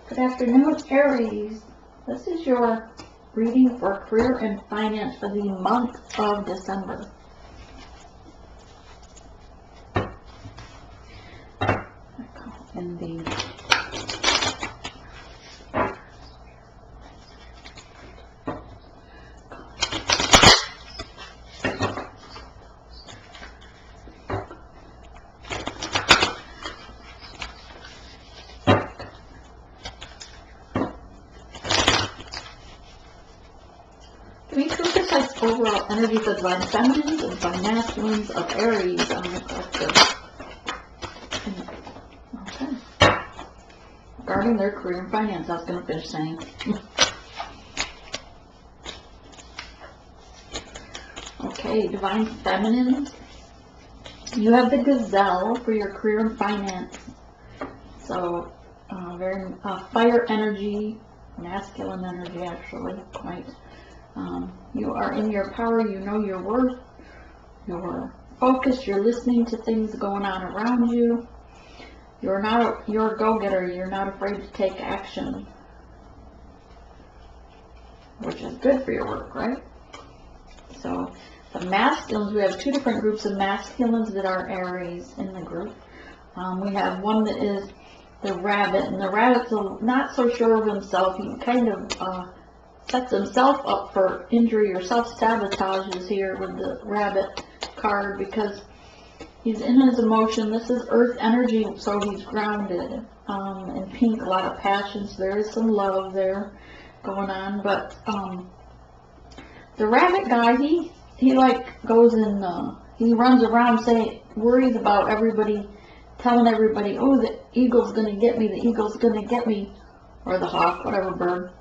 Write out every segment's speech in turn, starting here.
Good afternoon, Aries. This is your reading for career and finance for the month of December. In the Give me two precise overall energy for divine feminines and divine masculines of Aries on the collective. Okay. Regarding their career and finance, I was going to finish saying. Okay, divine feminines. You have the gazelle for your career and finance. So, very fire energy, masculine energy actually, quite. You are in your power, you know your worth, you're focused, you're listening to things going on around you. You're a go-getter, you're not afraid to take action, which is good for your work, right? So, the masculines, we have two different groups of masculines that are Aries in the group. We have one that is the rabbit, and the rabbit's not so sure of himself. He kind of sets himself up for injury or self-sabotage is here with the rabbit card because he's in his emotion. This is earth energy, so he's grounded. In pink, a lot of passions. There is some love there going on, but the rabbit guy, he like goes and he runs around worries about everybody, telling everybody, oh, the eagle's gonna get me, the eagle's gonna get me, or the hawk, whatever bird.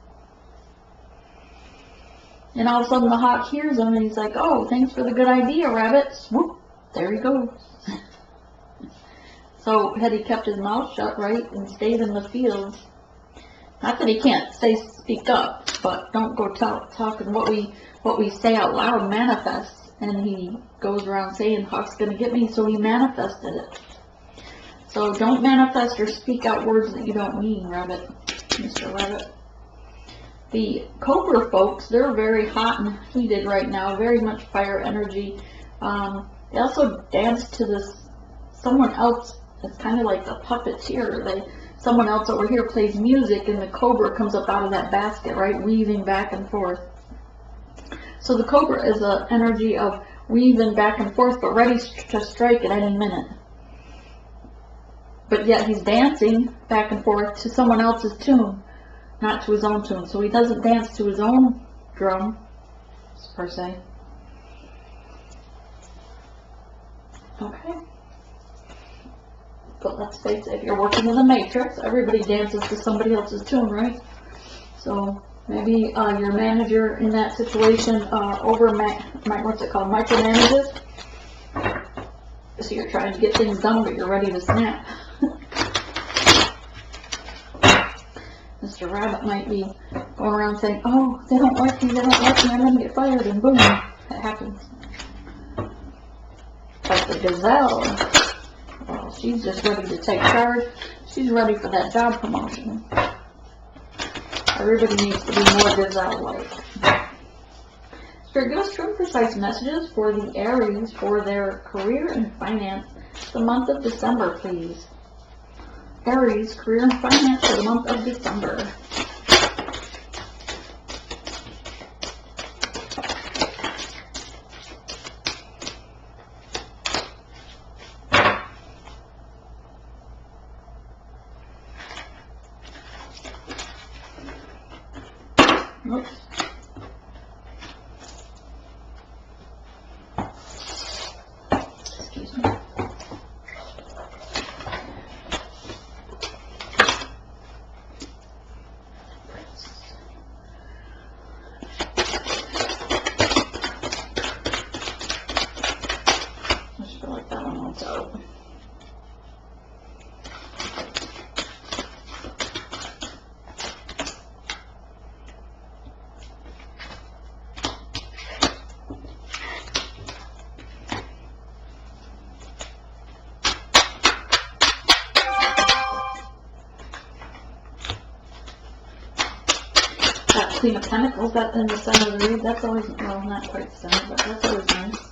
And all of a sudden the hawk hears him and he's like, oh, thanks for the good idea, rabbit. Swoop, there he goes. So had he kept his mouth shut, right, and stayed in the fields, not that he can't speak up, but don't go talking what we say out loud manifests. And he goes around saying, hawk's gonna get me, so he manifested it. So don't manifest or speak out words that you don't mean, rabbit, Mr. Rabbit. The Cobra folks, they're very hot and heated right now, very much fire energy. They also dance to this, someone else, it's kind of like the puppeteer. Someone else over here plays music and the Cobra comes up out of that basket, right, weaving back and forth. So the Cobra is an energy of weaving back and forth, but ready to strike at any minute. But yet he's dancing back and forth to someone else's tune, not to his own tune. So he doesn't dance to his own drum, per se. Okay. But let's face it, if you're working in the matrix, everybody dances to somebody else's tune, right? So maybe your manager in that situation what's it called, micromanages. So you're trying to get things done, but you're ready to snap. Mr. Rabbit might be going around saying, oh, they don't like me, I'm going to get fired, and boom, that happens. But the gazelle, well, she's just ready to take charge. She's ready for that job promotion. Everybody needs to be more gazelle-like. Spirit, give us true and precise messages for the Aries for their career and finance the month of December, please. Aries, career and finance for the month of December. Oops. Excuse me. Queen of Pentacles that in the center of the read. That's always, well, not quite the center, but that's always nice.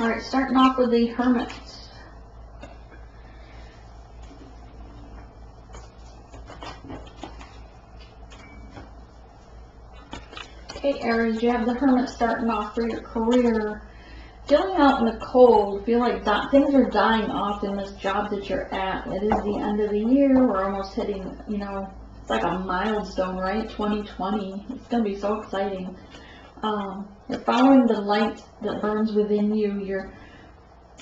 Alright, starting off with the Hermit. Okay, Aries, you have the Hermit starting off for your career. Feeling out in the cold, feel like things are dying off in this job that you're at. It is the end of the year, we're almost hitting, you know, it's like a milestone, right? 2020, it's going to be so exciting. You're following the light that burns within you, your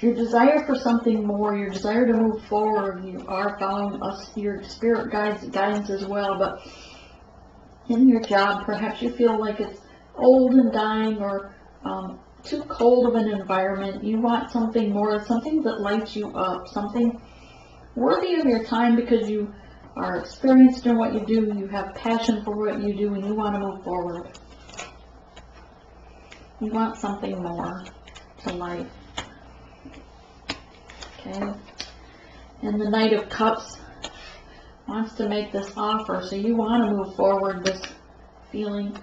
desire for something more, your desire to move forward. You are following your spirit guidance as well, but in your job, perhaps you feel like it's old and dying, or too cold of an environment. You want something more, something that lights you up, something worthy of your time, because you are experienced in what you do, you have passion for what you do, and you want to move forward. You want something more to life. Okay. And the Knight of Cups wants to make this offer, so you want to move forward. This feeling,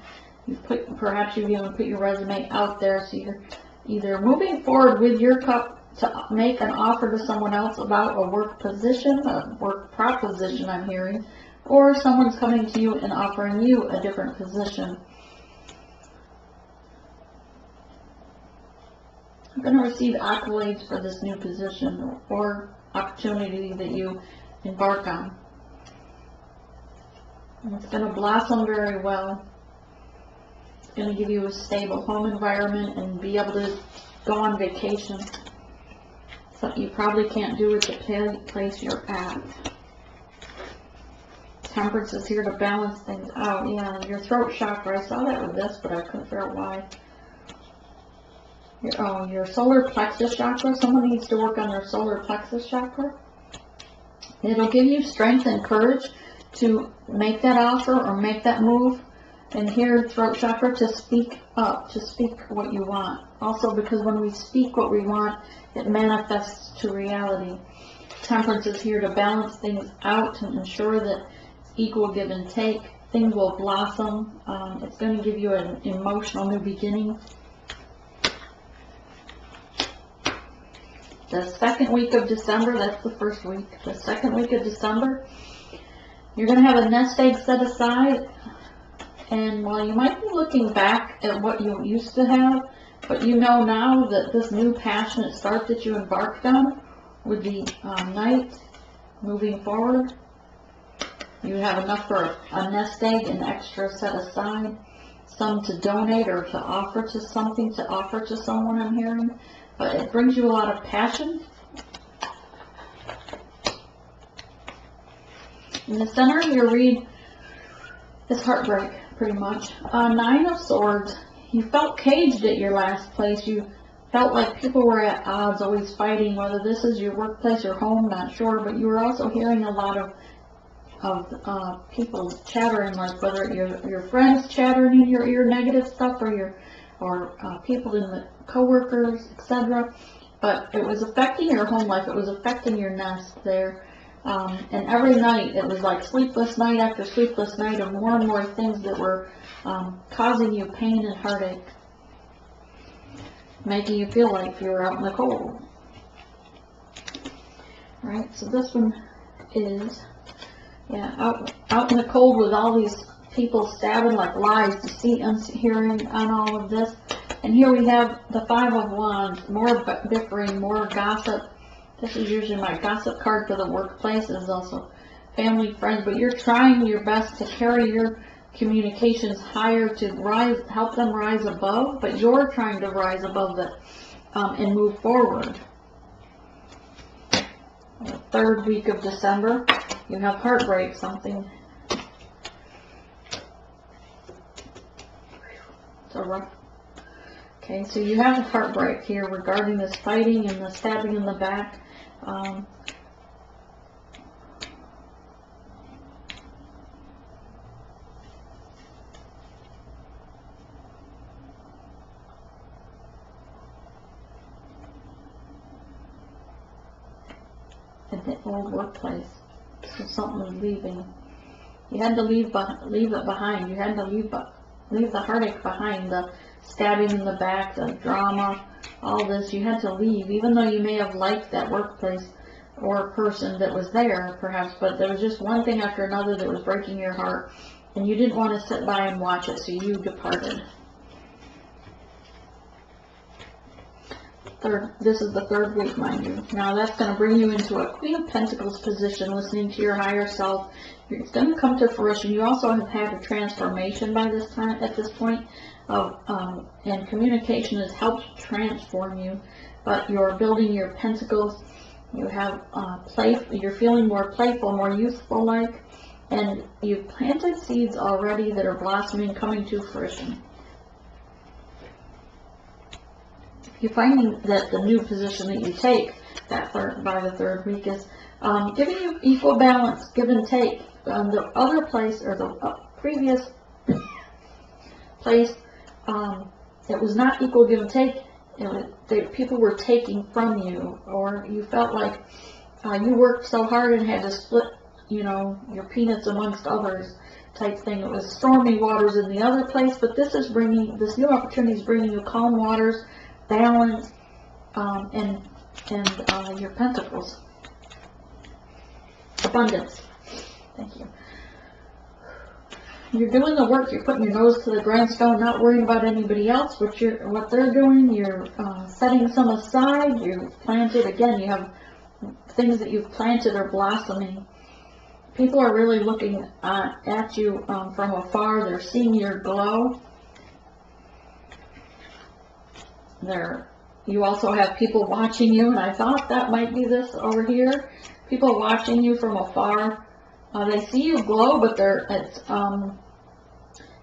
perhaps you've even put your resume out there, so you're either moving forward with your cup to make an offer to someone else about a work position, a work proposition I'm hearing, or someone's coming to you and offering you a different position. You're going to receive accolades for this new position or opportunity that you embark on. And it's going to blossom very well. It's going to give you a stable home environment and be able to go on vacation. Something you probably can't do at the place you're at. Temperance is here to balance things out. Yeah, your throat chakra, I saw that with this, but I couldn't figure out why. Your solar plexus chakra, someone needs to work on their solar plexus chakra. It'll give you strength and courage to make that offer or make that move. And here, throat chakra, to speak up, to speak what you want. Also, because when we speak what we want, it manifests to reality. Temperance is here to balance things out and ensure that it's equal give and take. Things will blossom. It's going to give you an emotional new beginning. The second week of December, that's the first week. The second week of December, you're going to have a nest egg set aside. And while you might be looking back at what you used to have, but you know now that this new passionate start that you embarked on with the Knight moving forward, you have enough for a nest egg, an extra set aside, some to donate or to offer to something, to offer to someone, I'm hearing. But it brings you a lot of passion. In the center of your read is heartbreak, pretty much. Nine of Swords. You felt caged at your last place. You felt like people were at odds, always fighting, whether this is your workplace or home, not sure. But you were also hearing a lot of people chattering, like whether your friends chattering in your ear, negative stuff, or people in the coworkers, etc. But it was affecting your home life. It was affecting your nest there. And every night it was like sleepless night after sleepless night of more and more things that were causing you pain and heartache, making you feel like you were out in the cold. Right, so this one is, yeah, out in the cold with all these people stabbing like lies, deceit, hearing on all of this. And here we have the Five of Wands, more bickering, more gossip. This is usually my gossip card for the workplace. It is also family, friends, but you're trying your best to carry your communications higher, to rise, help them rise above, but you're trying to rise above it and move forward. The third week of December, you have heartbreak, something. So rough. Okay, so you have a heartbreak here regarding this fighting and the stabbing in the back. At the old workplace, so something was leaving. You had to leave it behind. You had to leave the heartache behind, the stabbing in the back, the drama, all this. You had to leave, even though you may have liked that workplace or person that was there, perhaps, but there was just one thing after another that was breaking your heart, and you didn't want to sit by and watch it, so you departed. This is the third week, mind you. Now that's going to bring you into a Queen of Pentacles position, listening to your higher self. It's going to come to fruition. You also have had a transformation by this time, at this point, and communication has helped transform you. But you're building your pentacles. You have you're feeling more playful, more youthful like, and you've planted seeds already that are blossoming, coming to fruition. You're finding that the new position that you take by the third week is giving you equal balance, give and take. The other place, or the previous place, it was not equal give and take. People were taking from you, or you felt like you worked so hard and had to split, your peanuts amongst others type thing. It was stormy waters in the other place, but this new opportunity is bringing you calm waters, balance, and your pentacles. Abundance. Thank you. You're doing the work. You're putting your nose to the grindstone, not worrying about anybody else, what they're doing. You're setting some aside. You've planted, again, you have things that you've planted are blossoming. People are really looking at you from afar. They're seeing your glow. You also have people watching you, and I thought that might be this over here. People watching you from afar. They see you glow, but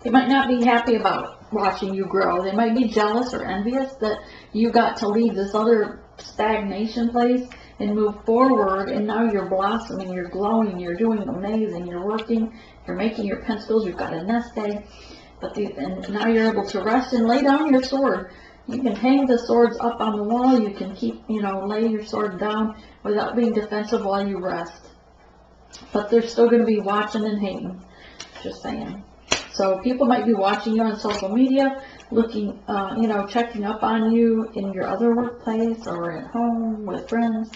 they might not be happy about watching you grow. They might be jealous or envious that you got to leave this other stagnation place and move forward, and now you're blossoming, you're glowing, you're doing amazing, you're working, you're making your pentacles, you've got a nest egg, and now you're able to rest and lay down your sword. You can hang the swords up on the wall, you can lay your sword down without being defensive while you rest. But they're still going to be watching and hating, just saying. So people might be watching you on social media, looking, checking up on you in your other workplace or at home with friends.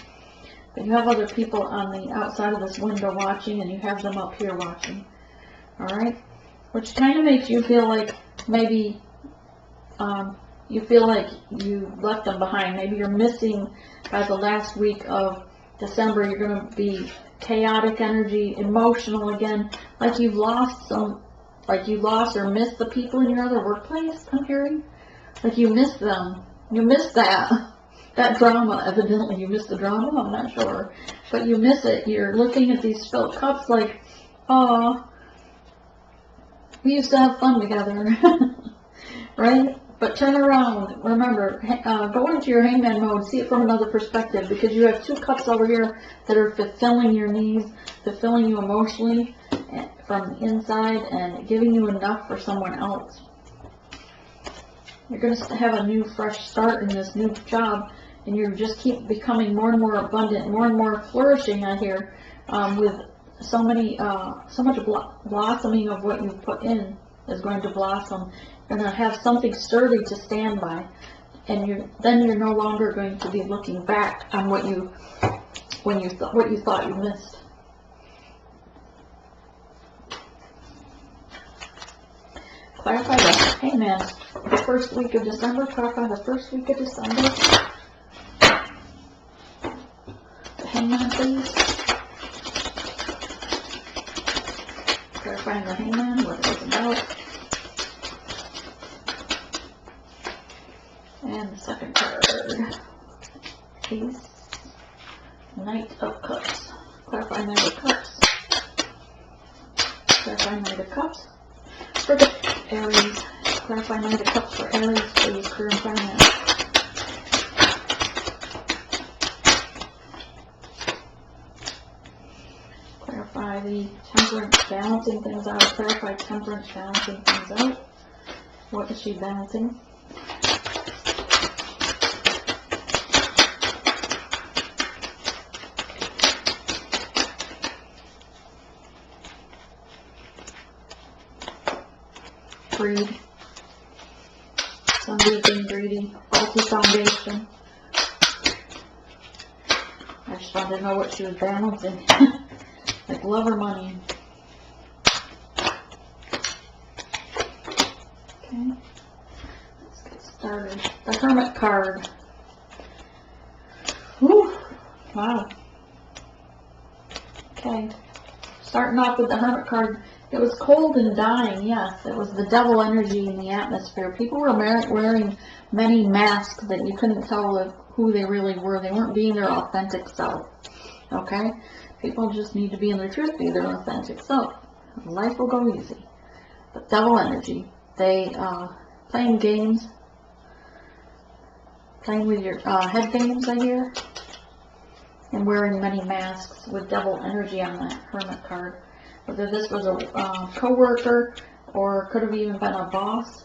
But you have other people on the outside of this window watching, and you have them up here watching. Alright? Which kind of makes you feel like maybe you feel like you left them behind. Maybe you're missing, by the last week of December, you're going to be chaotic energy, emotional again, like you lost or missed the people in your other workplace, I'm hearing. Like you missed them. You missed that drama, evidently. You missed the drama, I'm not sure. But you miss it. You're looking at these spilt cups like, oh, we used to have fun together. Right? But turn around. Remember, go into your hangman mode. See it from another perspective, because you have two cups over here that are fulfilling your needs, fulfilling you emotionally from the inside, and giving you enough for someone else. You're going to have a new, fresh start in this new job, and you just keep becoming more and more abundant, more and more flourishing out here, with so much blossoming of what you put in is going to blossom. You're going to have something sturdy to stand by, and then you're no longer going to be looking back on what you thought you missed. Clarify the Hangman, the first week of December. Clarify the first week of December. The Hangman, please. Clarifying the Hangman, what it was about. And the second card. Ace. Knight of Cups. Clarifying Knight of Cups. Clarifying Knight of Cups. For the Aries. Clarify Knight of Cups for Aries, please, career and finance. Clarify the Temperance, balancing things out. Clarify Temperance, balancing things out. What is she balancing? Greed. Somebody being greedy. Faulty foundation. I just wanted to know what she was balancing. Like love or money. Okay. Let's get started. The Hermit card. Whew. Wow. Okay. Starting off with the Hermit card. It was cold and dying, yes. It was the devil energy in the atmosphere. People were wearing many masks that you couldn't tell who they really were. They weren't being their authentic self. Okay? People just need to be in their truth, be their authentic self. Life will go easy. But devil energy. They, playing games. Playing with your head games, I hear. And wearing many masks with devil energy on that Hermit card. Whether this was a co-worker or could have even been a boss.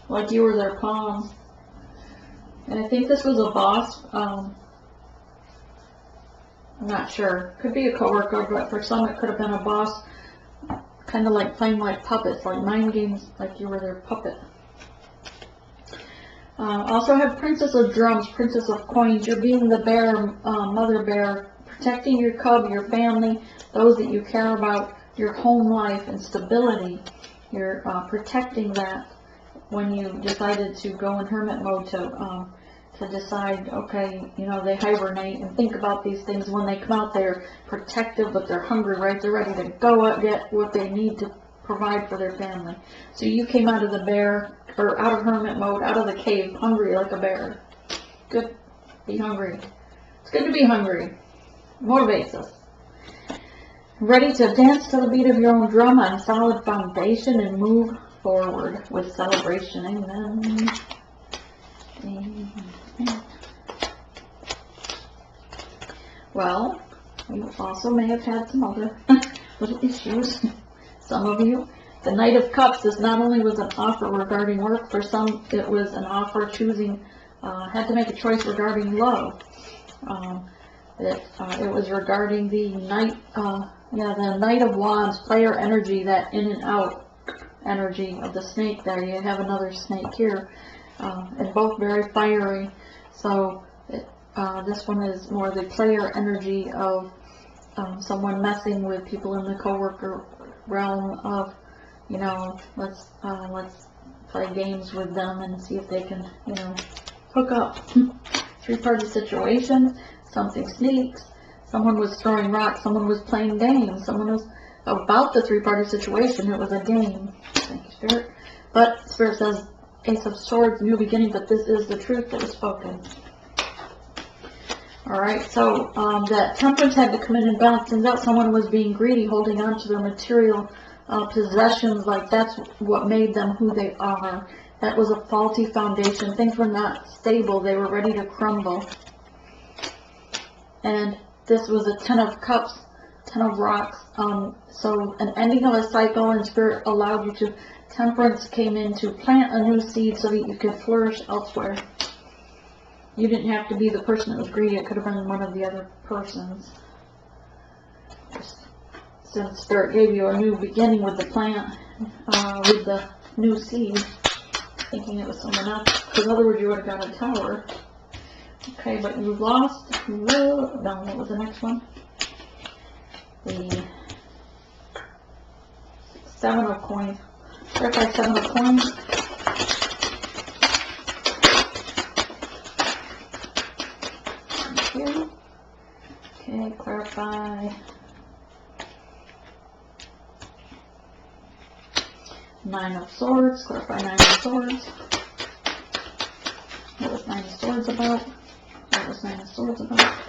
Like you were their palms. And I think this was a boss. I'm not sure. Could be a co-worker, but for some it could have been a boss. Kind of like playing like puppets, like mind games, like you were their puppet. Also have Princess of Drums, Princess of Coins. You're being the bear, mother bear. Protecting your cub, your family, those that you care about, your home life and stability. You're protecting that when you decided to go in hermit mode to decide, okay, you know, they hibernate and think about these things. When they come out, they're protective, but they're hungry, right? They're ready to go out, get what they need to provide for their family. So you came out of the bear, or out of hermit mode, out of the cave, hungry like a bear. Good. Be hungry. It's good to be hungry. Motivates us. Ready to dance to the beat of your own drum on solid foundation and move forward with celebration. Amen. Amen. Well, you also may have had some other little issues. Some of you. The Knight of Cups, this not only was an offer regarding work, for some it was an offer choosing, had to make a choice regarding love. It was regarding the Knight, the Knight of Wands, player energy, that in and out energy of the snake there. You have another snake here, and both very fiery. So this one is more the player energy of someone messing with people in the coworker realm of, you know, let's play games with them and see if they can, you know, hook up. Three-party situation. Something sneaks, someone was throwing rocks, someone was playing games, someone was about the three-party situation. It was a game. Thank you, Spirit. But Spirit says, Ace of Swords, new beginning, but this is the truth that was spoken. Alright, so that Temperance had to come in and balance things out. Someone was being greedy, holding on to their material possessions, like that's what made them who they are. That was a faulty foundation. Things were not stable. They were ready to crumble. And this was a 10 of Cups, 10 of Rocks. So an ending of a cycle, and Spirit allowed you to Temperance came in to plant a new seed so that you could flourish elsewhere. You didn't have to be the person that was greedy. It could have been one of the other persons. Since Spirit gave you a new beginning with the plant, with the new seed, thinking it was someone else. Because in other words, you would have got a tower. Okay, but you lost. No, what was the next one? The 7 of coins. Clarify 7 of coins. Thank you. Okay, clarify 9 of swords. Clarify 9 of swords. What was 9 of swords about? What was 9 of swords about?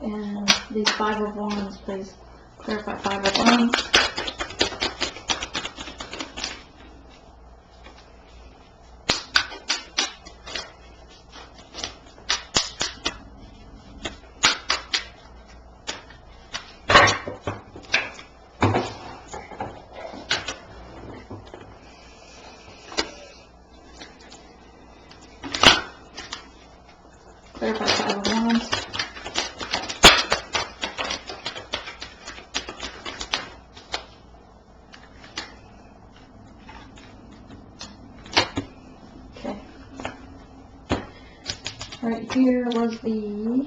And these 5 of wands, please clarify 5 of wands. Clarify 5 of wands. Right here was the,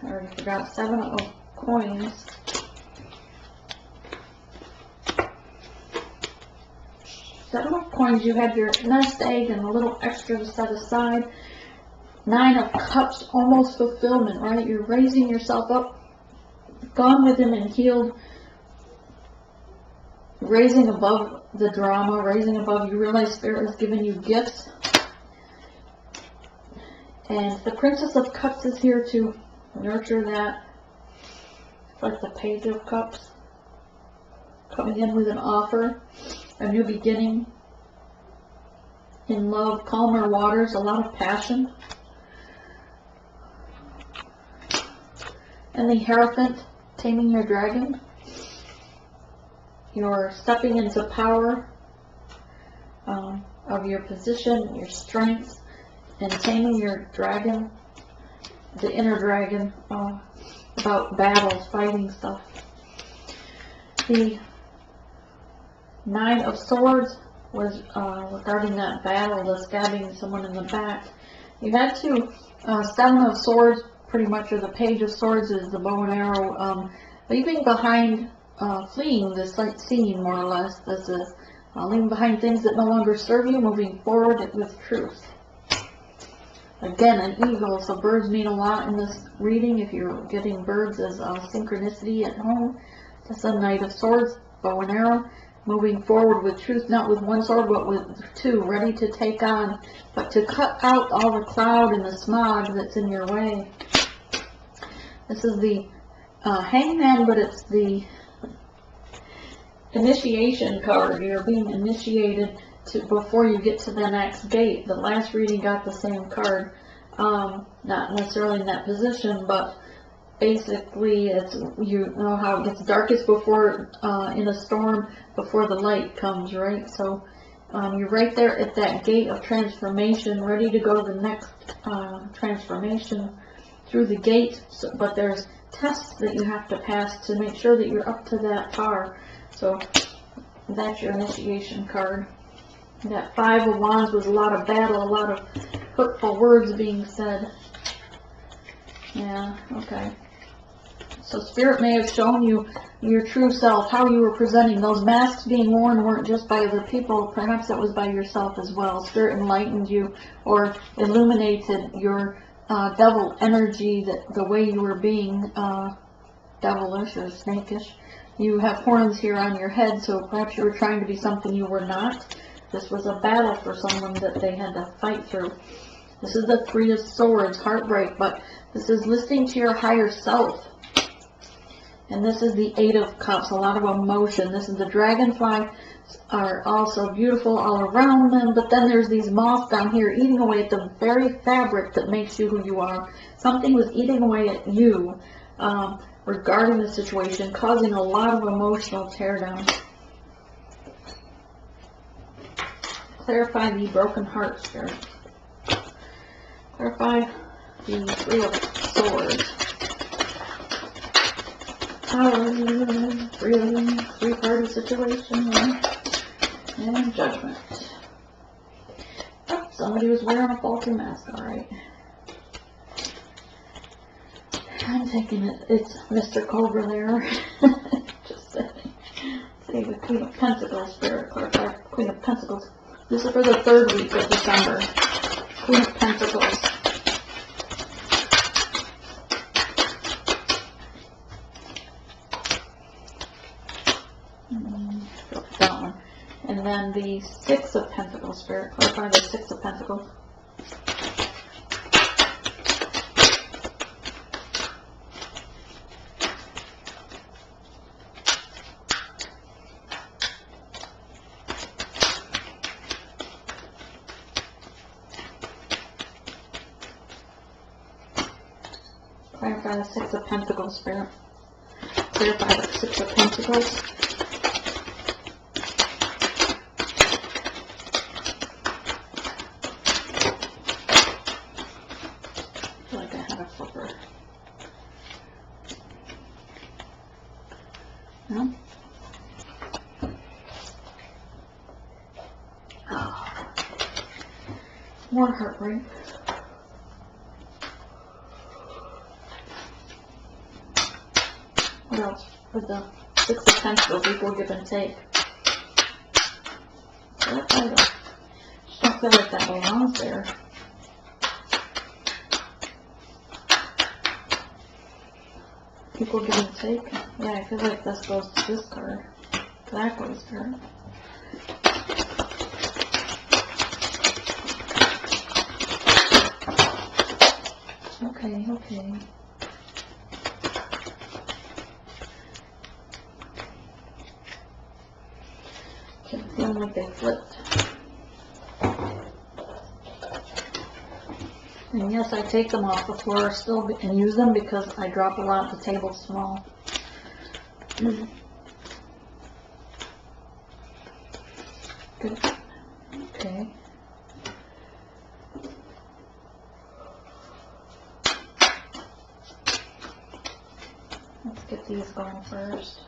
I already forgot, 7 of coins. Seven of coins, you had your nest egg and a little extra to set aside. 9 of cups, almost fulfillment, right? You're raising yourself up, gone within and healed, raising above the drama, raising above. You realize Spirit has given you gifts. And the Princess of Cups is here to nurture that. It's like the Page of Cups. Coming in with an offer, a new beginning. In love, calmer waters, a lot of passion. And the Hierophant, taming your dragon. You're stepping into power of your position, your strengths. And taming your dragon, the inner dragon, about battles, fighting stuff. The 9 of swords was regarding that battle, the stabbing someone in the back. You had to, 7 of swords, pretty much, or the Page of swords is the bow and arrow, leaving behind, fleeing this scene, more or less. This is leaving behind things that no longer serve you, moving forward with truth. Again, an eagle, so birds mean a lot in this reading. If you're getting birds as synchronicity at home, that's a Knight of Swords, bow and arrow, moving forward with truth, not with one sword, but with 2, ready to take on, but to cut out all the cloud and the smog that's in your way. This is the Hangman, but it's the initiation card. You're being initiated before you get to the next gate. The last reading got the same card, not necessarily in that position, but basically it's, you know how it gets darkest before in a storm, before the light comes, right? So you're right there at that gate of transformation, ready to go to the next transformation through the gate. So, but there's tests that you have to pass to make sure that you're up to that par. So that's your initiation card. That 5 of wands was a lot of battle, a lot of hurtful words being said. Yeah, okay. So Spirit may have shown you your true self, how you were presenting. Those masks being worn weren't just by other people, perhaps it was by yourself as well. Spirit enlightened you or illuminated your devil energy, that the way you were being devilish or snakish. You have horns here on your head, so perhaps you were trying to be something you were not. This was a battle for someone that they had to fight through. This is the 3 of swords, heartbreak, but this is listening to your higher self. And this is the 8 of cups, a lot of emotion. This is the dragonfly are also beautiful all around them, but then there's these moths down here eating away at the very fabric that makes you who you are. Something was eating away at you regarding the situation, causing a lot of emotional teardown. Clarify the broken heart spirit. Clarify the Three of Swords. Really, three-party situation, and Judgment. Oh, somebody was wearing a faulty mask, alright. I'm taking it, it's Mr. Cobra there. Just saying. See, the Queen of Pentacles spirit, clarify Queen of Pentacles. This is for the 3rd week of December. Queen of Pentacles. That one. And then the Six of Pentacles spirit. Clarify the Six of Pentacles. Clarify the Six of Pentacles spirit. Clarify the Six of Pentacles. I feel like I had a flipper. No? Oh. More heartbreak. What else? With the Six of Pentacles, equal give and take. I don't feel like that belongs there. Equal give and take. Yeah, I feel like this goes to this card. That goes to her. Okay, okay. Kept feeling like they flipped. And yes, I take them off the floor still and use them because I drop a lot. The table's small. Good. Okay. Let's get these going first.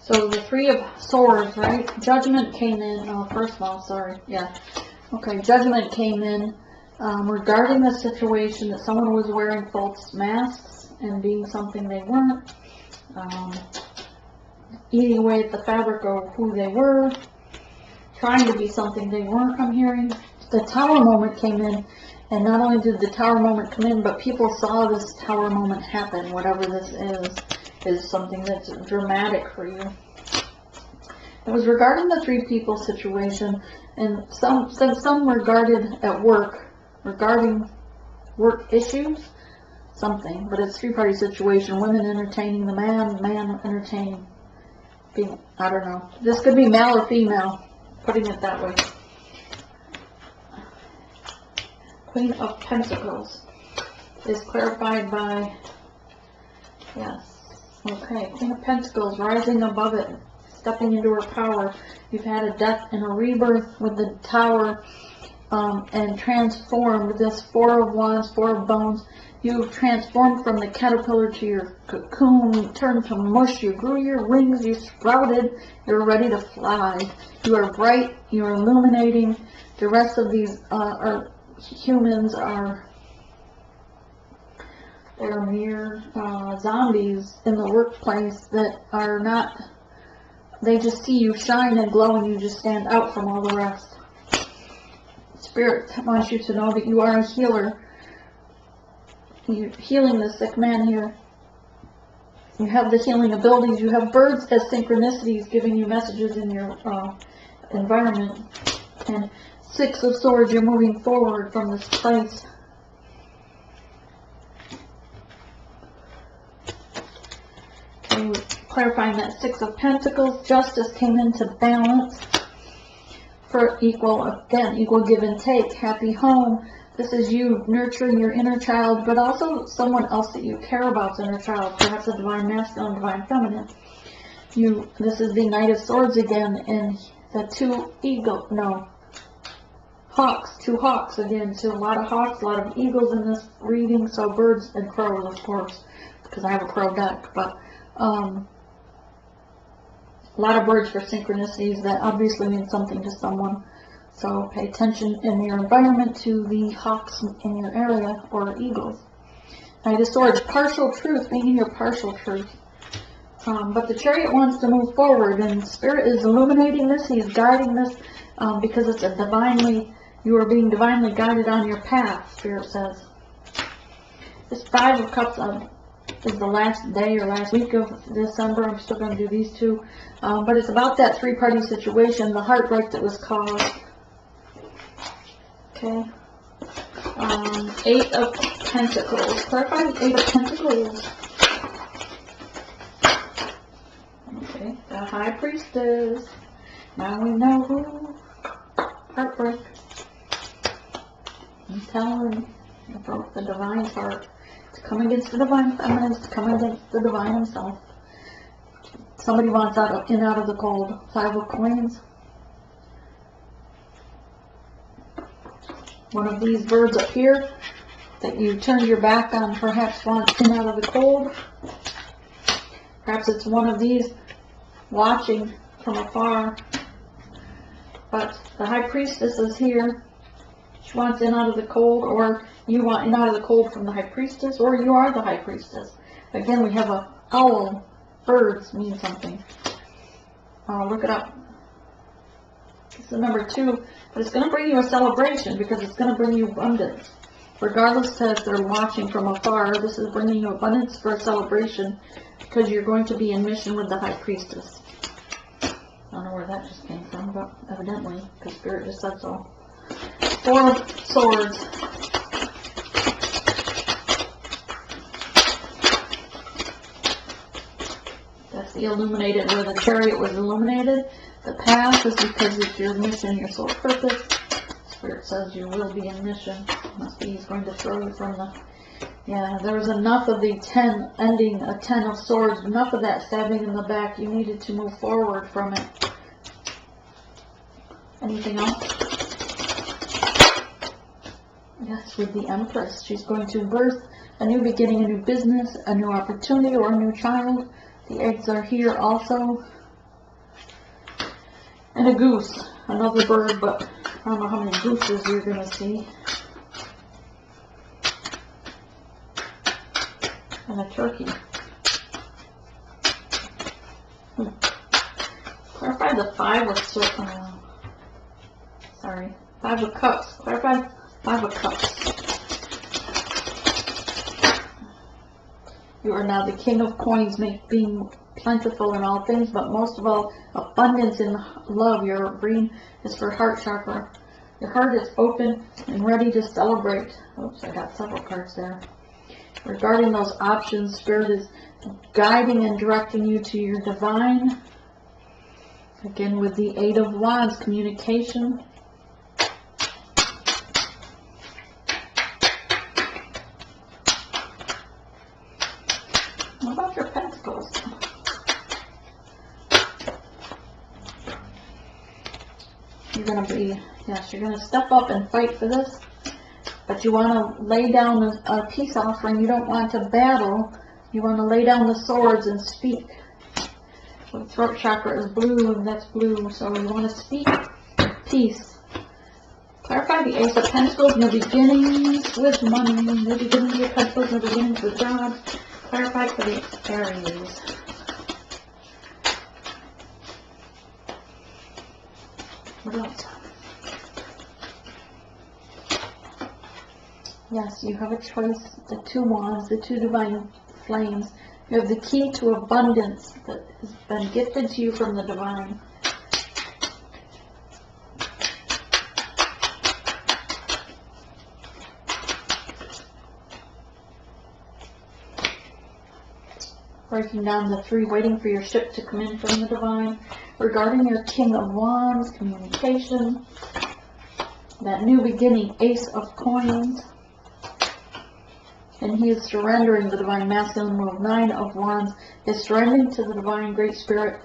So the Three of Swords, right? Judgment came in. Oh, first of all, sorry. Yeah. Okay, Judgment came in regarding the situation that someone was wearing false masks and being something they weren't. Eating away at the fabric of who they were. Trying to be something they weren't, I'm hearing. The Tower moment came in. And not only did the Tower moment come in, but people saw this Tower moment happen. Whatever this is something that's dramatic for you. It was regarding the 3 people situation, and some regarded at work, regarding work issues, something, but it's 3-party situation, women entertaining the man, man entertaining, being, I don't know. This could be male or female, putting it that way. Queen of Pentacles is clarified by, yes, okay, Queen of Pentacles rising above it, stepping into her power. You've had a death and a rebirth with the Tower, and transformed this 4 of Wands, 4 of Bones. You've transformed from the caterpillar to your cocoon. You turned to mush. You grew your wings. You sprouted. You're ready to fly. You are bright. You are illuminating. The rest of these humans are they're mere zombies in the workplace that are not. They just see you shine and glow, and you just stand out from all the rest. Spirit wants you to know that you are a healer. You're healing the sick man here. You have the healing abilities. You have birds as synchronicities giving you messages in your environment. And 6 of Swords, you're moving forward from this place. Okay, clarifying that Six of Pentacles. Justice came into balance for equal, again, equal give and take. Happy home. This is you nurturing your inner child, but also someone else that you care about's inner child, perhaps a divine masculine, divine feminine. This is the Knight of Swords again, and the two hawks again. So a lot of hawks, a lot of eagles in this reading, so birds and crows, of course, because I have a crow deck, but a lot of birds for synchronicities that obviously mean something to someone. So pay attention in your environment to the hawks in your area, or eagles. Knight of Swords, partial truth, meaning your partial truth. But the Chariot wants to move forward, and Spirit is illuminating this. He's guiding this because it's you are being divinely guided on your path, Spirit says. This Five of Cups is the last day or last week of December. I'm still going to do these two. But it's about that three-party situation, the heartbreak that was caused. Okay. Eight of Pentacles. Clarify the Eight of Pentacles. Okay, the High Priestess. Now we know who. Heartbreak. I'm telling you, it broke the divine's heart. To come against the divine feminine, to come against the divine himself. Somebody wants out of the cold. Five of Coins. One of these birds up here that you turned your back on perhaps wants in out of the cold. Perhaps it's one of these watching from afar. But the High Priestess is here. She wants in out of the cold, or you want in out of the cold from the High Priestess, or you are the High Priestess. Again, we have a owl. Birds mean something. Look it up. This is number 2, but it's going to bring you a celebration because it's going to bring you abundance. Regardless if they're watching from afar, this is bringing you abundance for a celebration because you're going to be in mission with the High Priestess. I don't know where that just came from, but evidently, because Spirit just said so. Four of Swords. That's the illuminated, where the Chariot was illuminated. The path is because it's your mission, your soul purpose. Spirit says you will be in mission. Must be he's going to throw you from the... Yeah, there was enough of the 10, ending a 10 of Swords, enough of that stabbing in the back. You needed to move forward from it. Anything else? Yes, with the Empress. She's going to birth a new beginning, a new business, a new opportunity, or a new child. The eggs are here also. And a goose. Another bird, but I don't know how many gooses you're going to see. And a turkey. Clarify the Five of Cups. Clarify Five of Cups. You are now the King of Coins, being plentiful in all things, but most of all, abundance in love. Your green is for heart chakra. Your heart is open and ready to celebrate. Oops, I got several cards there. Regarding those options, Spirit is guiding and directing you to your divine. Again, with the Eight of Wands, communication. What about your Pentacles? You're going to be, yes, you're going to step up and fight for this, but you want to lay down a peace offering. You don't want to battle. You want to lay down the swords and speak. The throat chakra is blue, and that's blue, so you want to speak peace. Clarify the Ace of Pentacles, new beginnings with money, new beginnings with Pentacles, new beginnings with God. Clarify for the Aries. What else? Yes, you have a choice. The two wands, the two divine flames. You have the key to abundance that has been gifted to you from the divine. Breaking down the 3, waiting for your ship to come in from the divine. Regarding your King of Wands, communication. That new beginning, Ace of Coins. And he is surrendering the divine masculine world. 9 of Wands is surrendering to the divine Great Spirit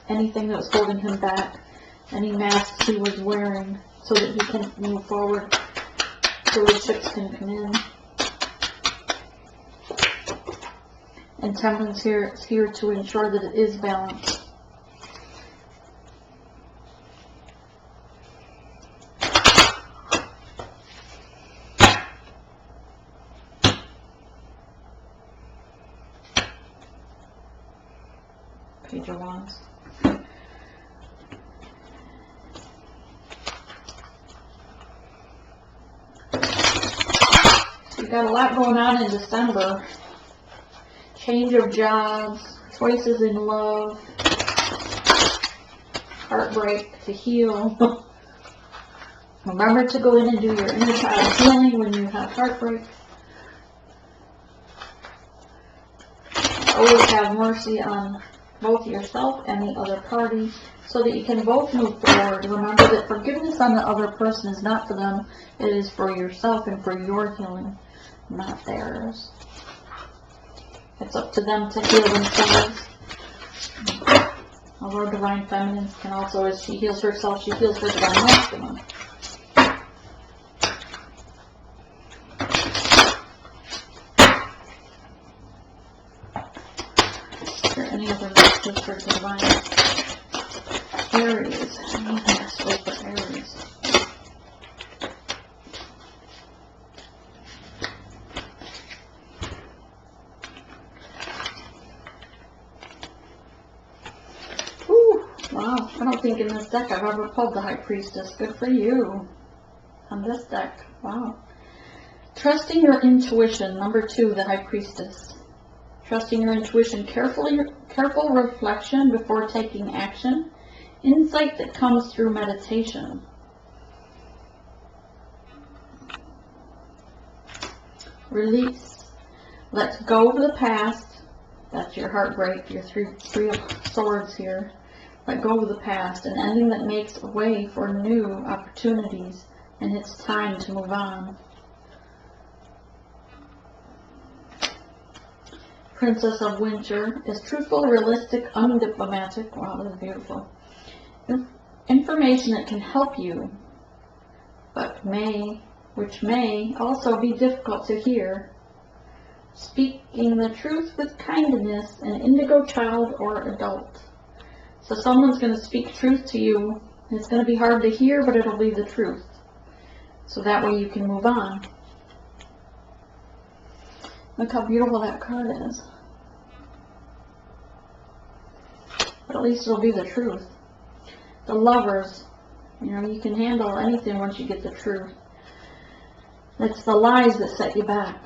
anything that was holding him back, any masks he was wearing, so that he can move forward, so the ships can come in. And Temperance here is here to ensure that it is balanced. Page of Wands. So you got a lot going on in December. Change of jobs, choices in love, heartbreak to heal. Remember to go in and do your inner child healing when you have heartbreak. Always have mercy on both yourself and the other party so that you can both move forward. Remember that forgiveness on the other person is not for them, it is for yourself and for your healing, not theirs. It's up to them to heal themselves. Although divine feminine can also, as she heals herself, she heals her divine masculine. Is there any other messages for divine Aries? Any messages for Aries? Wow, I don't think in this deck I've ever pulled the High Priestess. Good for you on this deck. Wow. Trusting your intuition. Number 2, the High Priestess. Trusting your intuition. Careful reflection before taking action. Insight that comes through meditation. Release. Let go of the past. That's your heartbreak, your three of swords here. Let go of the past, an ending that makes way for new opportunities, and it's time to move on. Princess of Winter is truthful, realistic, undiplomatic. Wow, that's beautiful. Information that can help you, but which may also be difficult to hear. Speaking the truth with kindness, an indigo child or adult. So someone's going to speak truth to you. It's going to be hard to hear, but it'll be the truth. So that way you can move on. Look how beautiful that card is. But at least it'll be the truth. The Lovers. You know, you can handle anything once you get the truth. It's the lies that set you back.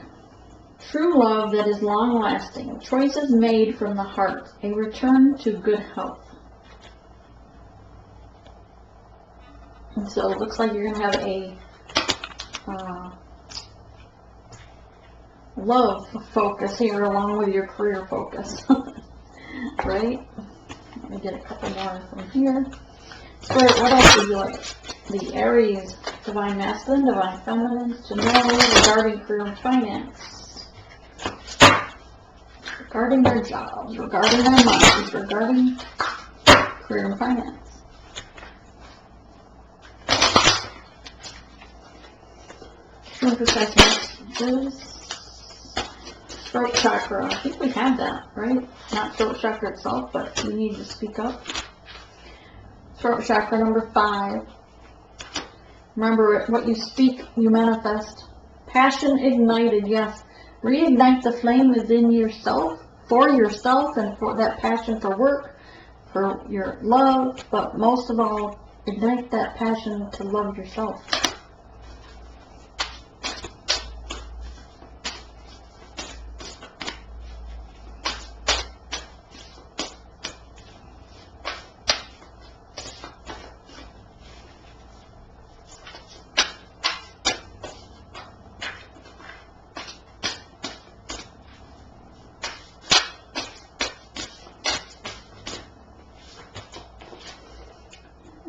True love that is long-lasting. Choices made from the heart. A return to good health. And so it looks like you're going to have a love focus here along with your career focus. Right? Let me get a couple more from here. Spirit, what else would you like the Aries, divine masculine, divine feminine to know regarding career and finance? Regarding their jobs, regarding their minds, regarding career and finance. Precise messages. Throat chakra. I think we have that, right? Not throat chakra itself, but we need to speak up. Throat chakra number 5. Remember, what you speak, you manifest. Passion ignited, yes. Reignite the flame within yourself, and for that passion for work, for your love, but most of all, ignite that passion to love yourself.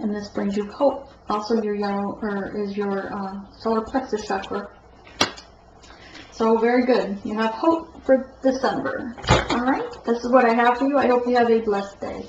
and this brings you hope. Also, your yellow is your solar plexus chakra. So very good. You have hope for December. All right. This is what I have for you. I hope you have a blessed day.